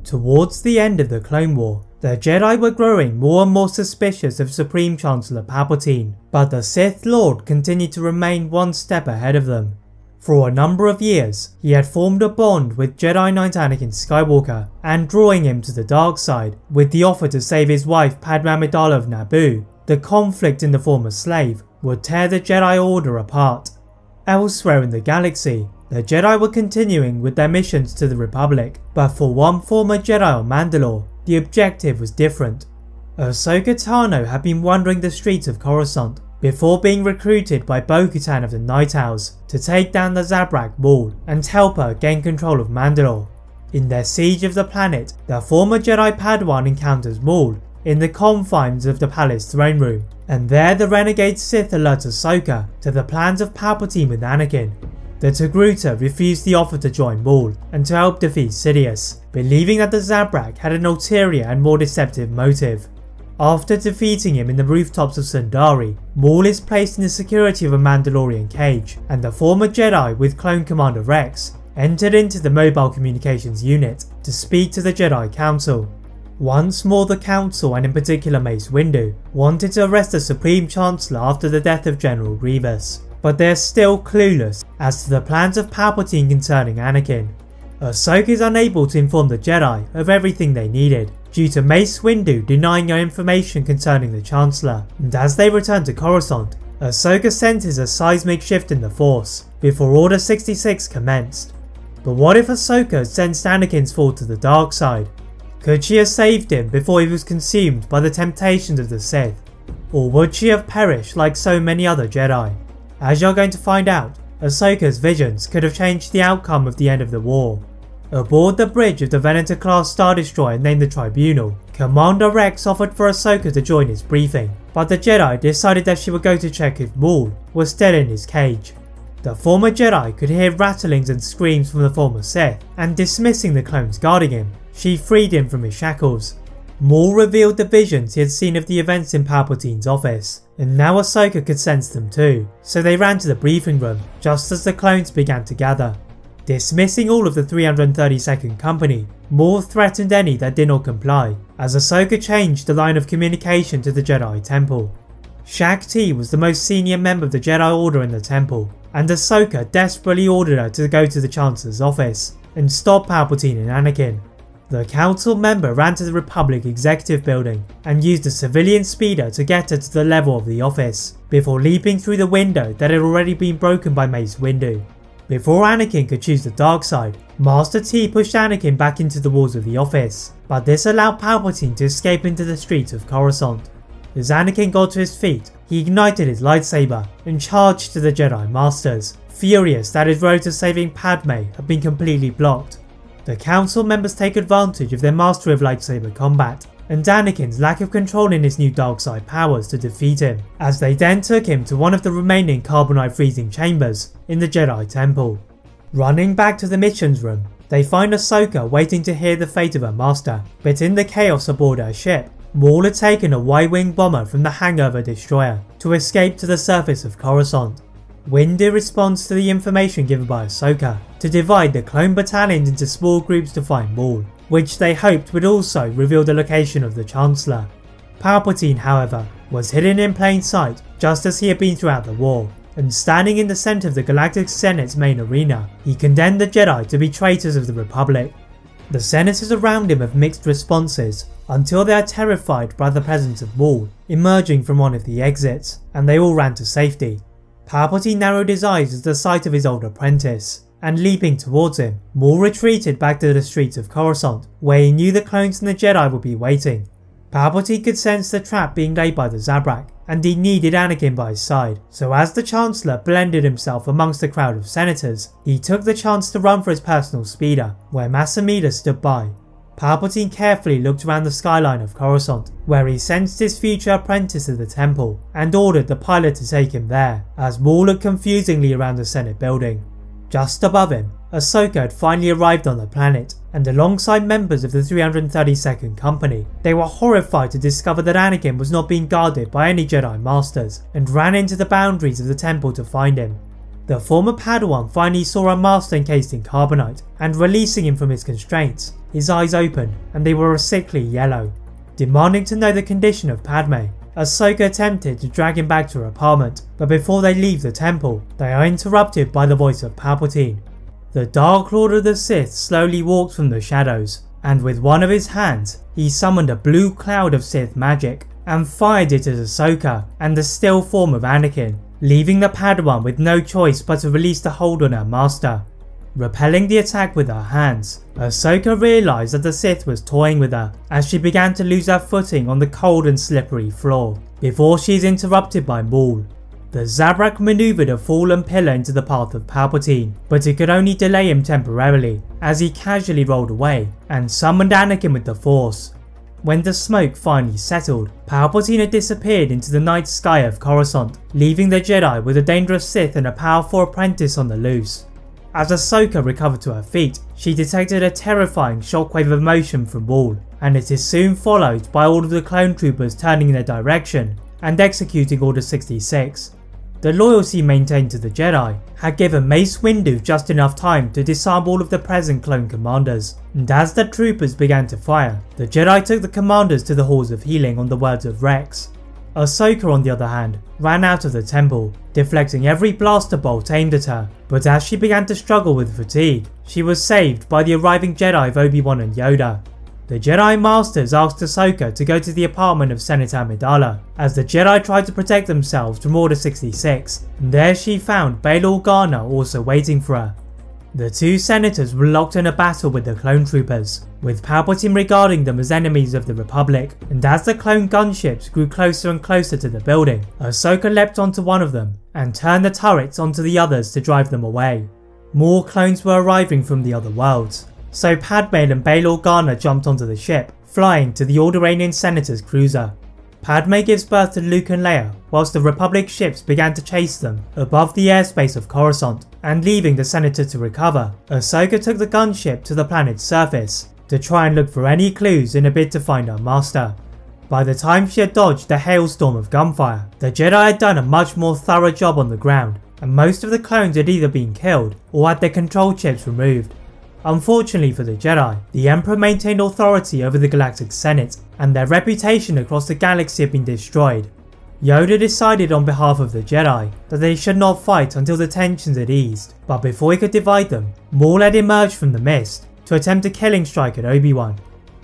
Towards the end of the Clone War, the Jedi were growing more and more suspicious of Supreme Chancellor Palpatine, but the Sith Lord continued to remain one step ahead of them. For a number of years, he had formed a bond with Jedi Knight Anakin Skywalker and drawing him to the dark side with the offer to save his wife Padme Amidala of Naboo. The conflict in the former slave would tear the Jedi Order apart. Elsewhere in the galaxy, the Jedi were continuing with their missions to the Republic, but for one former Jedi on Mandalore, the objective was different. Ahsoka Tano had been wandering the streets of Coruscant before being recruited by Bo Katan of the Nite Owls to take down the Zabrak Maul and help her gain control of Mandalore. In their siege of the planet, the former Jedi Padawan encounters Maul in the confines of the palace throne room, and there the renegade Sith alerts Ahsoka to the plans of Palpatine with Anakin. The Togruta refused the offer to join Maul and to help defeat Sidious, believing that the Zabrak had an ulterior and more deceptive motive. After defeating him in the rooftops of Sundari, Maul is placed in the security of a Mandalorian cage, and the former Jedi with Clone Commander Rex entered into the mobile communications unit to speak to the Jedi Council. Once more the Council, and in particular Mace Windu, wanted to arrest the Supreme Chancellor after the death of General Grievous, but they are still clueless as to the plans of Palpatine concerning Anakin. Ahsoka is unable to inform the Jedi of everything they needed, due to Mace Windu denying her information concerning the Chancellor, and as they return to Coruscant, Ahsoka senses a seismic shift in the Force before Order 66 commenced. But what if Ahsoka had sensed Anakin's fall to the dark side? Could she have saved him before he was consumed by the temptations of the Sith? Or would she have perished like so many other Jedi? As you're going to find out, Ahsoka's visions could have changed the outcome of the end of the war. Aboard the bridge of the Venator-class Star Destroyer named the Tribunal, Commander Rex offered for Ahsoka to join his briefing, but the Jedi decided that she would go to check if Maul was still in his cage. The former Jedi could hear rattlings and screams from the former Sith, and dismissing the clones guarding him, she freed him from his shackles. Maul revealed the visions he had seen of the events in Palpatine's office, and now Ahsoka could sense them too, so they ran to the briefing room just as the clones began to gather. Dismissing all of the 332nd Company, Maul threatened any that did not comply, as Ahsoka changed the line of communication to the Jedi Temple. Shaak Ti was the most senior member of the Jedi Order in the Temple, and Ahsoka desperately ordered her to go to the Chancellor's office and stop Palpatine and Anakin. The Council member ran to the Republic Executive Building and used a civilian speeder to get her to the level of the office, before leaping through the window that had already been broken by Mace Windu. Before Anakin could choose the dark side, Master T pushed Anakin back into the walls of the office, but this allowed Palpatine to escape into the streets of Coruscant. As Anakin got to his feet, he ignited his lightsaber and charged to the Jedi Masters, furious that his road to saving Padme had been completely blocked. The Council members take advantage of their mastery of lightsaber combat, and Anakin's lack of control in his new dark side powers to defeat him, as they then took him to one of the remaining carbonite freezing chambers in the Jedi Temple. Running back to the missions room, they find Ahsoka waiting to hear the fate of her master, but in the chaos aboard her ship, Maul had taken a Y-wing bomber from the hangar of a destroyer to escape to the surface of Coruscant. Windu responds to the information given by Ahsoka to divide the clone battalions into small groups to find Maul, which they hoped would also reveal the location of the Chancellor. Palpatine, however, was hidden in plain sight just as he had been throughout the war, and standing in the centre of the Galactic Senate's main arena, he condemned the Jedi to be traitors of the Republic. The senators around him have mixed responses, until they are terrified by the presence of Maul emerging from one of the exits, and they all ran to safety. Palpatine narrowed his eyes at the sight of his old apprentice, and leaping towards him, Maul retreated back to the streets of Coruscant, where he knew the clones and the Jedi would be waiting. Palpatine could sense the trap being laid by the Zabrak, and he needed Anakin by his side, so as the Chancellor blended himself amongst the crowd of senators, he took the chance to run for his personal speeder, where Mace Windu stood by. Palpatine carefully looked around the skyline of Coruscant, where he sensed his future apprentice at the temple, and ordered the pilot to take him there, as Maul looked confusingly around the Senate building. Just above him, Ahsoka had finally arrived on the planet, and alongside members of the 332nd Company, they were horrified to discover that Anakin was not being guarded by any Jedi Masters, and ran into the boundaries of the temple to find him. the former Padawan finally saw a master encased in carbonite, and releasing him from his constraints, his eyes opened and they were a sickly yellow. Demanding to know the condition of Padme, Ahsoka attempted to drag him back to her apartment, but before they leave the temple, they are interrupted by the voice of Palpatine. The Dark Lord of the Sith slowly walked from the shadows, and with one of his hands, he summoned a blue cloud of Sith magic and fired it at Ahsoka and the still form of Anakin, leaving the Padawan with no choice but to release the hold on her master. Repelling the attack with her hands, Ahsoka realised that the Sith was toying with her as she began to lose her footing on the cold and slippery floor, before she is interrupted by Maul. The Zabrak manoeuvred a fallen pillar into the path of Palpatine, but it could only delay him temporarily as he casually rolled away and summoned Anakin with the Force. When the smoke finally settled, Palpatine had disappeared into the night sky of Coruscant, leaving the Jedi with a dangerous Sith and a powerful apprentice on the loose. As Ahsoka recovered to her feet, she detected a terrifying shockwave of motion from Maul, and it is soon followed by all of the clone troopers turning in their direction and executing Order 66. The loyalty maintained to the Jedi had given Mace Windu just enough time to disarm all of the present clone commanders, and as the troopers began to fire, the Jedi took the commanders to the Halls of Healing on the words of Rex. Ahsoka, on the other hand, ran out of the temple, deflecting every blaster bolt aimed at her, but as she began to struggle with fatigue, she was saved by the arriving Jedi of Obi-Wan and Yoda. The Jedi Masters asked Ahsoka to go to the apartment of Senator Amidala, as the Jedi tried to protect themselves from Order 66, and there she found Bail Organa also waiting for her. The two senators were locked in a battle with the clone troopers, with Palpatine regarding them as enemies of the Republic, and as the clone gunships grew closer and closer to the building, Ahsoka leapt onto one of them and turned the turrets onto the others to drive them away. More clones were arriving from the other worlds, so Padme and Bail Organa jumped onto the ship, flying to the Alderaanian Senator's cruiser. Padme gives birth to Luke and Leia, whilst the Republic ships began to chase them above the airspace of Coruscant, and leaving the Senator to recover, Ahsoka took the gunship to the planet's surface to try and look for any clues in a bid to find her master. By the time she had dodged the hailstorm of gunfire, the Jedi had done a much more thorough job on the ground, and most of the clones had either been killed or had their control chips removed. Unfortunately for the Jedi, the Emperor maintained authority over the Galactic Senate, and their reputation across the galaxy had been destroyed. Yoda decided on behalf of the Jedi that they should not fight until the tensions had eased, but before he could divide them, Maul had emerged from the mist to attempt a killing strike at Obi-Wan.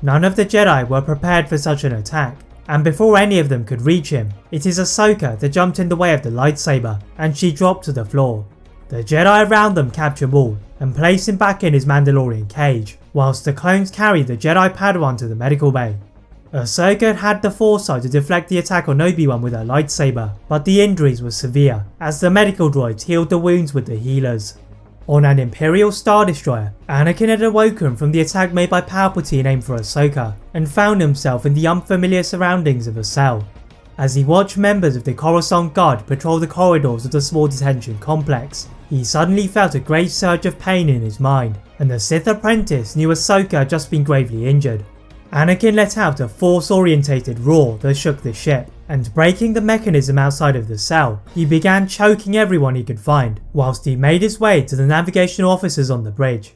None of the Jedi were prepared for such an attack, and before any of them could reach him, it is Ahsoka that jumped in the way of the lightsaber, and she dropped to the floor. The Jedi around them capture Maul and place him back in his Mandalorian cage, whilst the clones carry the Jedi Padawan to the medical bay. Ahsoka had the foresight to deflect the attack on Obi-Wan with her lightsaber, but the injuries were severe as the medical droids healed the wounds with the healers. On an Imperial Star Destroyer, Anakin had awoken from the attack made by Palpatine aimed for Ahsoka and found himself in the unfamiliar surroundings of a cell. As he watched members of the Coruscant Guard patrol the corridors of the small detention complex, he suddenly felt a great surge of pain in his mind, and the Sith apprentice knew Ahsoka had just been gravely injured. Anakin let out a force-orientated roar that shook the ship, and breaking the mechanism outside of the cell, he began choking everyone he could find, whilst he made his way to the navigational officers on the bridge.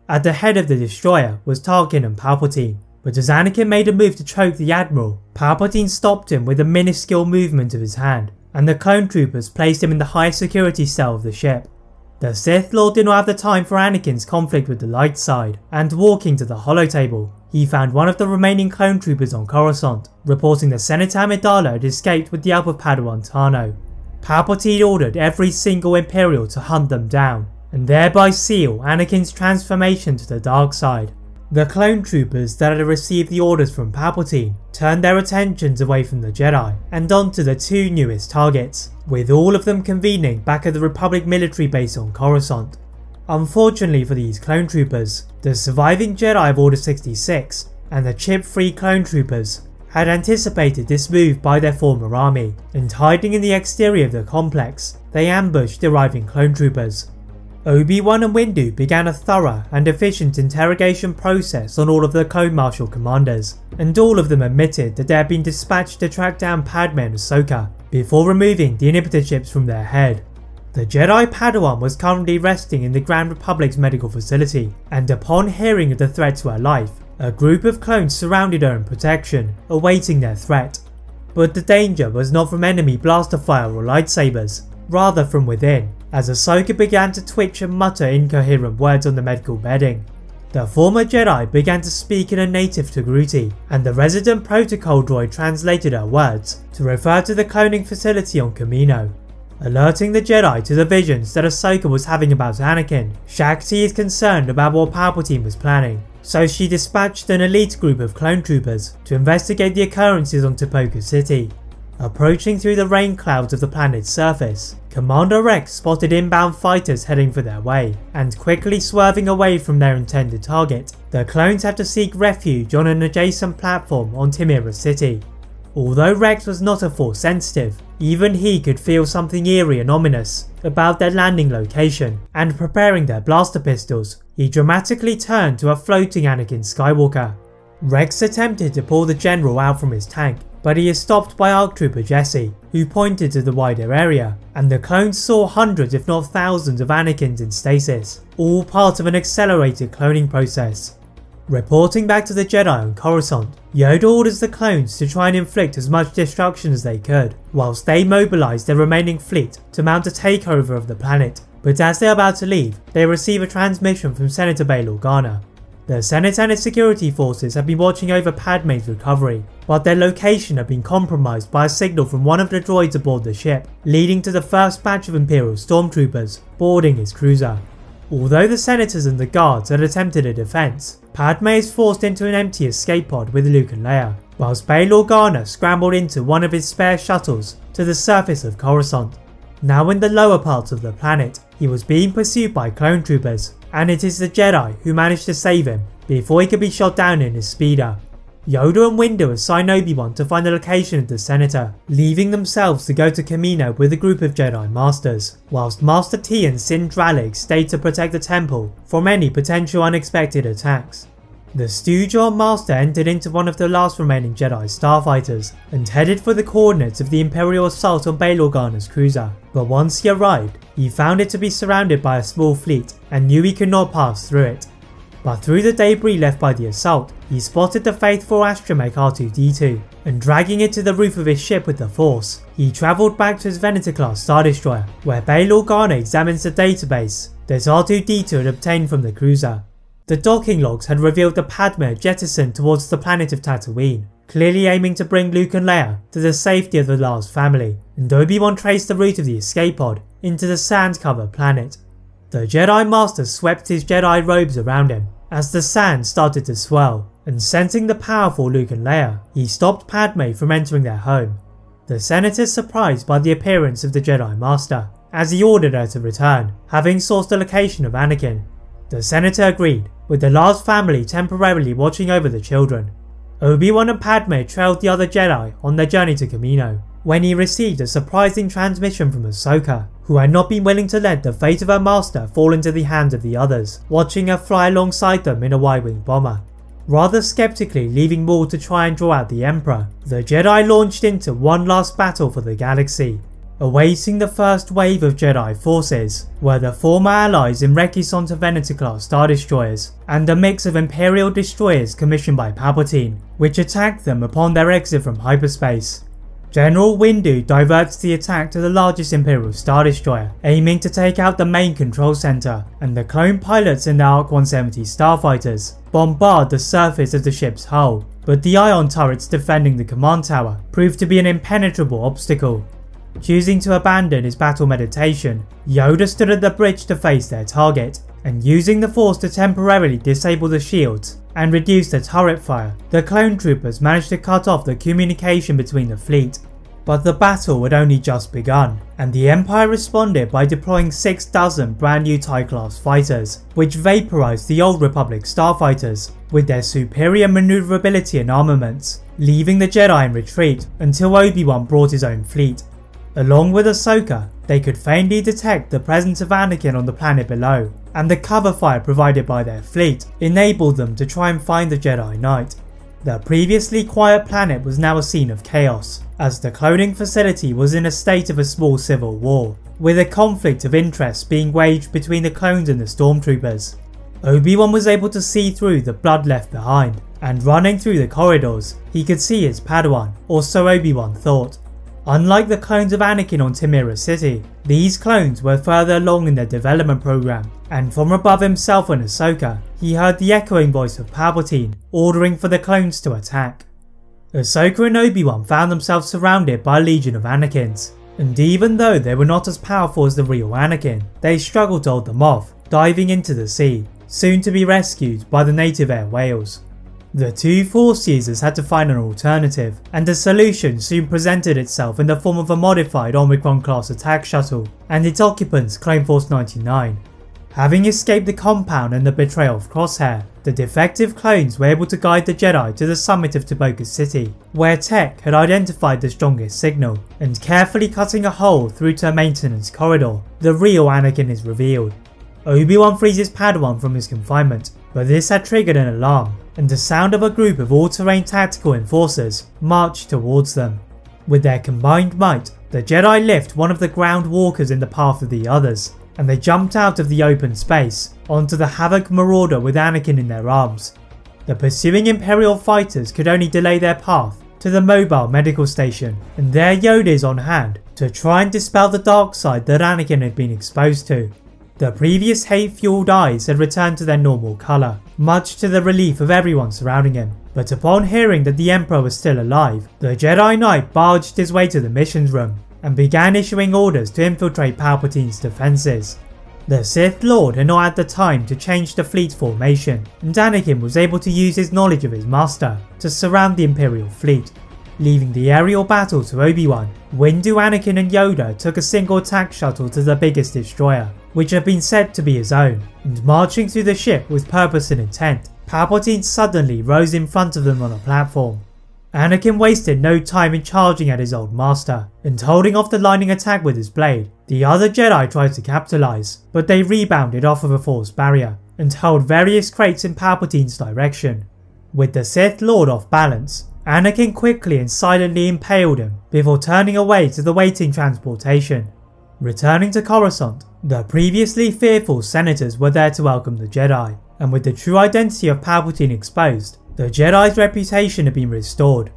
At the head of the destroyer was Tarkin and Palpatine, but as Anakin made a move to choke the Admiral, Palpatine stopped him with a minuscule movement of his hand, and the clone troopers placed him in the high security cell of the ship. The Sith Lord did not have the time for Anakin's conflict with the light side, and walking to the holotable, he found one of the remaining clone troopers on Coruscant, reporting that Senator Amidala had escaped with the help of Padawan Tano. Palpatine ordered every single Imperial to hunt them down, and thereby seal Anakin's transformation to the dark side. The clone troopers that had received the orders from Palpatine turned their attentions away from the Jedi and onto the two newest targets, with all of them convening back at the Republic military base on Coruscant. Unfortunately for these clone troopers, the surviving Jedi of Order 66 and the chip-free clone troopers had anticipated this move by their former army, and hiding in the exterior of the complex, they ambushed the arriving clone troopers. Obi-Wan and Windu began a thorough and efficient interrogation process on all of the Clone Marshal commanders, and all of them admitted that they had been dispatched to track down Padme and Ahsoka before removing the inhibitor chips from their head. The Jedi Padawan was currently resting in the Grand Republic's medical facility, and upon hearing of the threat to her life, a group of clones surrounded her in protection, awaiting their threat. But the danger was not from enemy blaster fire or lightsabers, rather from within, as Ahsoka began to twitch and mutter incoherent words on the medical bedding. The former Jedi began to speak in a native Togruta, and the resident protocol droid translated her words to refer to the cloning facility on Kamino. Alerting the Jedi to the visions that Ahsoka was having about Anakin, Shakti is concerned about what Palpatine was planning, so she dispatched an elite group of clone troopers to investigate the occurrences on Tipoca City. Approaching through the rain clouds of the planet's surface, Commander Rex spotted inbound fighters heading for their way, and quickly swerving away from their intended target, the clones had to seek refuge on an adjacent platform on Tipoca City. Although Rex was not a Force sensitive, even he could feel something eerie and ominous about their landing location, and preparing their blaster pistols, he dramatically turned to a floating Anakin Skywalker. Rex attempted to pull the general out from his tank, but he is stopped by ARC Trooper Jesse, who pointed to the wider area, and the clones saw hundreds if not thousands of Anakins in stasis, all part of an accelerated cloning process. Reporting back to the Jedi on Coruscant, Yoda orders the clones to try and inflict as much destruction as they could, whilst they mobilise their remaining fleet to mount a takeover of the planet. But as they are about to leave, they receive a transmission from Senator Bail Organa. The Senate and its security forces have been watching over Padme's recovery, but their location had been compromised by a signal from one of the droids aboard the ship, leading to the first batch of Imperial stormtroopers boarding his cruiser. Although the senators and the guards had attempted a defence, Padme is forced into an empty escape pod with Luke and Leia, whilst Bail Organa scrambled into one of his spare shuttles to the surface of Coruscant. Now in the lower parts of the planet, he was being pursued by clone troopers, and it is the Jedi who managed to save him before he could be shot down in his speeder. Yoda and Windu assign Obi-Wan to find the location of the Senator, leaving themselves to go to Kamino with a group of Jedi Masters, whilst Master T and Sin Dralig stay to protect the temple from any potential unexpected attacks. The Steward Master entered into one of the last remaining Jedi starfighters and headed for the coordinates of the Imperial assault on Bail Organa's cruiser, but once he arrived, he found it to be surrounded by a small fleet and knew he could not pass through it. But through the debris left by the assault, he spotted the faithful astromech R2-D2, and dragging it to the roof of his ship with the Force, he travelled back to his Venator-class Star Destroyer, where Bail Organa examines the database that R2-D2 had obtained from the cruiser. The docking logs had revealed that Padme had jettisoned towards the planet of Tatooine, clearly aiming to bring Luke and Leia to the safety of the last family, and Obi-Wan traced the route of the escape pod into the sand-covered planet. The Jedi Master swept his Jedi robes around him as the sand started to swirl, and sensing the powerful Luke and Leia, he stopped Padme from entering their home. The Senator is surprised by the appearance of the Jedi Master, as he ordered her to return, having sourced the location of Anakin. The Senator agreed, with the last family temporarily watching over the children. Obi-Wan and Padme trailed the other Jedi on their journey to Kamino, when he received a surprising transmission from Ahsoka, who had not been willing to let the fate of her master fall into the hands of the others, watching her fly alongside them in a Y-wing bomber. Rather skeptically leaving Maul to try and draw out the Emperor, the Jedi launched into one last battle for the galaxy. Awaiting the first wave of Jedi forces were the former allies in Recusant Venator-class Star Destroyers and a mix of Imperial destroyers commissioned by Palpatine, which attacked them upon their exit from hyperspace. General Windu diverts the attack to the largest Imperial Star Destroyer, aiming to take out the main control center, and the clone pilots in the ARC-170 starfighters bombard the surface of the ship's hull, but the ion turrets defending the command tower proved to be an impenetrable obstacle. Choosing to abandon his battle meditation, Yoda stood at the bridge to face their target, and using the Force to temporarily disable the shields and reduce the turret fire, the clone troopers managed to cut off the communication between the fleet. But the battle had only just begun, and the Empire responded by deploying 6 dozen brand new TIE-class fighters, which vaporized the Old Republic starfighters with their superior maneuverability and armaments, leaving the Jedi in retreat until Obi-Wan brought his own fleet. Along with Ahsoka, they could faintly detect the presence of Anakin on the planet below, and the cover fire provided by their fleet enabled them to try and find the Jedi Knight. The previously quiet planet was now a scene of chaos, as the cloning facility was in a state of a small civil war, with a conflict of interest being waged between the clones and the stormtroopers. Obi-Wan was able to see through the blood left behind, and running through the corridors, he could see his padawan, or so Obi-Wan thought. Unlike the clones of Anakin on Temira City, these clones were further along in their development program, and from above himself and Ahsoka, he heard the echoing voice of Palpatine ordering for the clones to attack. Ahsoka and Obi-Wan found themselves surrounded by a legion of Anakins, and even though they were not as powerful as the real Anakin, they struggled to hold them off, diving into the sea, soon to be rescued by the native air whales. The two Force users had to find an alternative, and a solution soon presented itself in the form of a modified Omicron-class attack shuttle, and its occupants claimed Force 99. Having escaped the compound and the betrayal of Crosshair, the defective clones were able to guide the Jedi to the summit of Toboka City, where Tech had identified the strongest signal, and carefully cutting a hole through to a maintenance corridor, the real Anakin is revealed. Obi-Wan frees his Padawan from his confinement, but this had triggered an alarm, and the sound of a group of all-terrain tactical enforcers marched towards them. With their combined might, the Jedi lift one of the ground walkers in the path of the others, and they jumped out of the open space onto the Havoc Marauder with Anakin in their arms. The pursuing Imperial fighters could only delay their path to the mobile medical station, and there Yoda is on hand to try and dispel the dark side that Anakin had been exposed to. The previous hate-fueled eyes had returned to their normal colour, much to the relief of everyone surrounding him, but upon hearing that the Emperor was still alive, the Jedi Knight barged his way to the missions room, and began issuing orders to infiltrate Palpatine's defences. The Sith Lord had not had the time to change the fleet formation, and Anakin was able to use his knowledge of his master to surround the Imperial fleet. Leaving the aerial battle to Obi-Wan, Windu, Anakin and Yoda took a single attack shuttle to the biggest destroyer, which had been said to be his own, and marching through the ship with purpose and intent, Palpatine suddenly rose in front of them on a platform. Anakin wasted no time in charging at his old master, and holding off the lightning attack with his blade. The other Jedi tried to capitalise, but they rebounded off of a force barrier, and hurled various crates in Palpatine's direction. With the Sith Lord off balance, Anakin quickly and silently impaled him before turning away to the waiting transportation. Returning to Coruscant, the previously fearful senators were there to welcome the Jedi, and with the true identity of Palpatine exposed, the Jedi's reputation had been restored.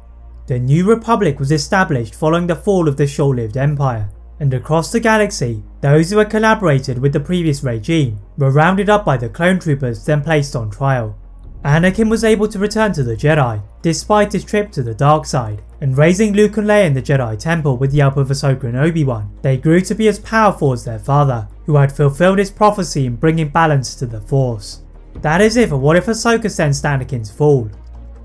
The New Republic was established following the fall of the short-lived Empire, and across the galaxy, those who had collaborated with the previous regime were rounded up by the clone troopers then placed on trial. Anakin was able to return to the Jedi, despite his trip to the dark side, and raising Luke and Leia in the Jedi Temple with the help of Ahsoka and Obi-Wan, they grew to be as powerful as their father, who had fulfilled his prophecy in bringing balance to the Force. That is it for What If Ahsoka sensed Anakin's fall.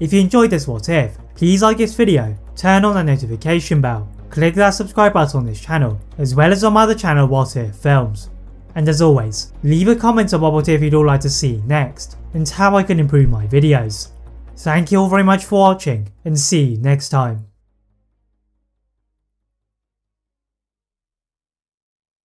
If you enjoyed this What If, please like this video, turn on that notification bell, click that subscribe button on this channel, as well as on my other channel What If Films. And as always, leave a comment on what if you'd all like to see next, and how I can improve my videos. Thank you all very much for watching, and see you next time.